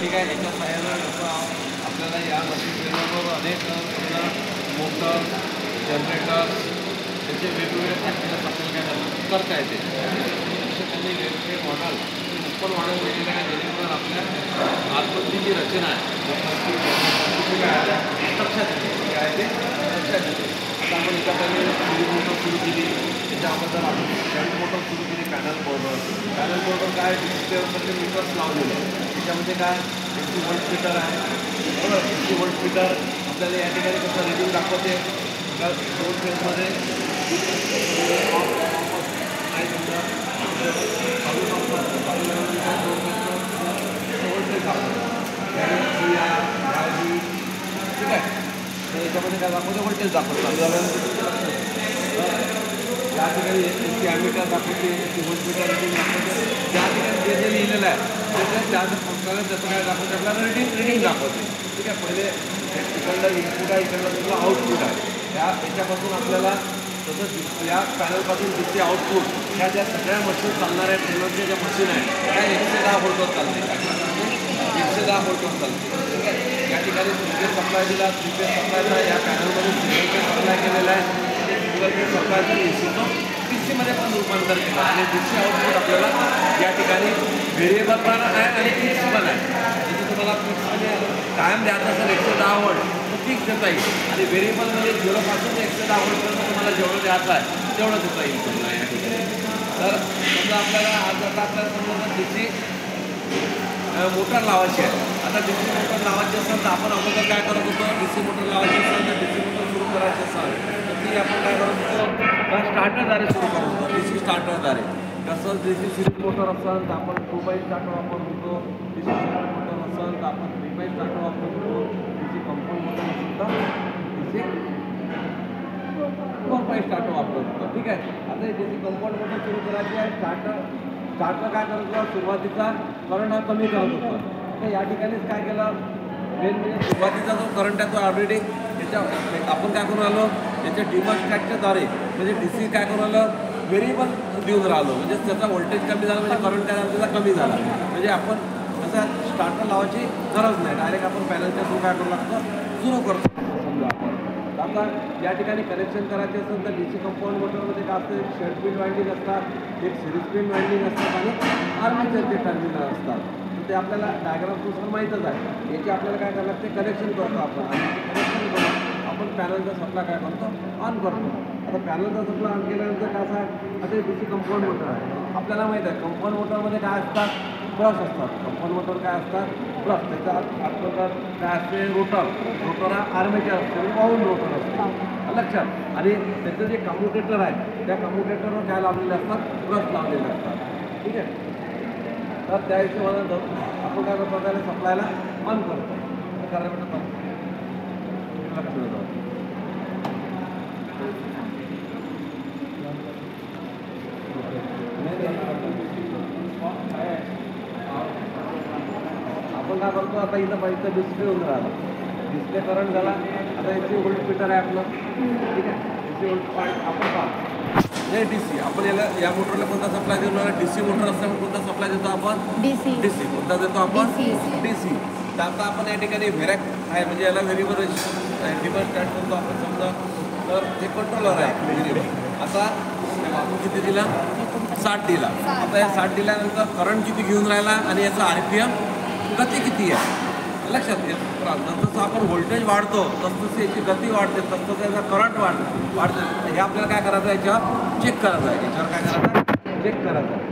ठीक आहे. याच्या सहाय्यानं कसं आपल्याला या मशीनबरोबर अनेक मोटर, जनरेटर त्याचे वेगवेगळे फॅक्टरीज आपल्याला काय करता येते. असे त्यांनी वेगवेगळे मॉडेल पण मॉडेल वेगवेगळे आहे, जेणेकरून आपल्या आतमधली जी रचना आहे लक्षात येते. काय आहे ते लक्षात येते. आता आपण एका पहिले सिरीज मोटर सुरू केली, त्याच्याबद्दल आपण शंट मोटर सुरू केली. पॅनल बोर्डवर काय डिस्प्लेवरचे मीटर्स लावलेले आहे. त्याच्यामध्ये काय 80 व्होल्ट मीटर आहे, बरोबर. 80 व्होल्ट मीटर आपल्याला या ठिकाणी कसं रिडिंग दाखवते. दोन फेजमध्ये नाही समजा चालू दाखवतो, व्होल्टेज दाखवतो. ठीक आहे. तर याच्यामध्ये काय दाखवतो, व्होल्टेज दाखवतो. चालू झाल्यानंतर या ठिकाणी एसी ॲमीटर दाखवते, एसी व्होल्टमीटर रिडिंग दाखवते. त्या ठिकाणी जे जे लिहिलेलं आहे त्याचं काय दाखवते, आपल्याला रिडिंग दाखवते. ठीक आहे. पहिले इकडलं इनपुट आहे, इकडलं तुला आउटपुट आहे. याच्यापासून आपल्याला तसंच या पॅनलपासून दिसते आउटपुट. ह्या ज्या सगळ्या मशीन चालणाऱ्या टेलरच्या ज्या मशीन आहे त्या 110 व्होल्टवर चालते. 110 व्होल्टवर चालते. ठीक आहे. या ठिकाणी सिंगल सप्लाय दिला, 3 फेज सप्लायचा या पॅनलमधून सिंगल फेज सप्लाय केलेला आहे. सिंगल फेज सप्लायचं एसीचं डीसीमध्ये पण रूपांतर केलं आणि डीसी आउटपुट आपल्याला या ठिकाणी व्हेरिएबल पण आहे आणि फिक्स पण आहे. जसं तुम्हाला फिक्समध्ये कायम द्यायचं असेल 110 व्होल्ट तर फिक्स देता येईल आणि व्हेरिएबलमध्ये 0 पासून 110 व्होल्टपर्यंत तुम्हाला जेवढं द्यायचं आहे तेवढं देता येईल तुम्हाला या ठिकाणी. तर समजा आपल्याला आज आता आपल्याला समजा डीसी मोटर लावायची आहे. आता डीसी मोटर लावायची असेल तर आपण अगोदर काय करत होतो, डीसी मोटर लावायची असेल तर डीसी मोटर सुरू करायची असेल तर ती आपण काय करत होतो, स्टार्टरद्वारे सुरू करत होतो. डीसी स्टार्टरद्वारे कसं डीसी सिरीज मोटर असेल तर आपण 2 स्टार्टर वापरत होतो. डीसी सिरीज मोटर असेल तर आपण 3 स्टार्टर वापरत होतो. डीसी कंपाऊंड मोटर असेल तर डीसी 4 स्टार्टर वापरत होतो. ठीक आहे. आता डीसी कंपाऊंड मोटर सुरू करायची आहे. स्टार्टर काय करत होतं, सुरुवातीचा करंट हा कमी करत होता. तर या ठिकाणीच काय केलं, मेन म्हणजे सुरुवातीचा जो करंट आहे तो ऑलरेडी त्याच्या आपण काय करून आलो, त्याच्या डिमॉन्स्ट्रेटच्याद्वारे म्हणजे डी सी काय करून आलं, व्हेरिएबल देऊन राहिलो. म्हणजे त्याचा व्होल्टेज कमी झाला म्हणजे करंट काय झाला त्याचा कमी झाला. म्हणजे आपण असं स्टार्टर लावायची गरज नाही, डायरेक्ट आपण पॅनलच्या थ्रू काय करू लागतं, सुरू करतो. समजा आपण आता या ठिकाणी कनेक्शन करायचे असेल तर डी सी कंपाऊंड मोटरमध्ये काय असतं, एक शंट फील्ड वाइंडिंग असतात, एक सिरीज फील्ड वाइंडिंग असतात आणि आर्मेचरचे टर्मिनल असतात. तर ते आपल्याला डायग्रामनुसार माहीतच आहे. याची आपल्याला काय करायला लागते, कनेक्शन करतो आपण आणि कनेक्शन करून आपण पॅनलचा सप्लाय काय करतो, ऑन करतो. आता पॅनलचा सप्लाय ऑन केल्यानंतर काय आहे, आता डी सी कंपाऊंड मोटर आहे. आपल्याला माहीत आहे कंपाऊंड मोटरमध्ये काय असतात, ब्रश असतात. कंपाऊंड मोटर काय असतात, ब्रश. त्याच्या आतमध्ये काय असते, रोटर हा आर्मेचर असतो, वाऊंड रोटर असतो लक्षात. आणि त्याचं जे कम्युटेटर आहे त्या कम्युटेटरवर काय लावलेले असतात, ब्रश लावलेले असतात. ठीक आहे. तर त्या हिशोबानं आपण काय करतो, त्याला सप्लायला ऑन करतो. करायला लक्ष देतो. आपण काय करतो, आता इथं डिस्प्ले होऊन राहिला, डिस्प्ले करंट झाला. आता याची व्होल्ट मीटर आहे आपलं. ठीक आहे. याची व्होल्ट पॉईंट आपण पाहतो नाही डी सी. आपण याला या मोटरला कोणता सप्लाय देणार, डी सी मोटर असल्यामुळे कोणता सप्लाय देतो आपण, डी सी. कोणता देतो आपण, डी सी. तर आता आपण या ठिकाणी व्हेरॅक आहे म्हणजे याला व्हेरिएबल डिमांड स्टार्ट करतो आपण समजा. तर हे कंट्रोलर आहे व्हेरिएबल. आता आपण किती दिला, 60 दिला. आता या 60 दिल्यानंतर करंट किती घेऊन राहिला आणि याचा RPM गती किती आहे लक्षात घ्या. जसं आपण व्होल्टेज वाढतो तसं याची गती वाढते, तसं त्याचा करंट वाढते. हे आपल्याला काय करायचं आहे, याच्यावर चेक करायचं आहे. याच्यावर काय करायचं आहे, चेक करायचं आहे.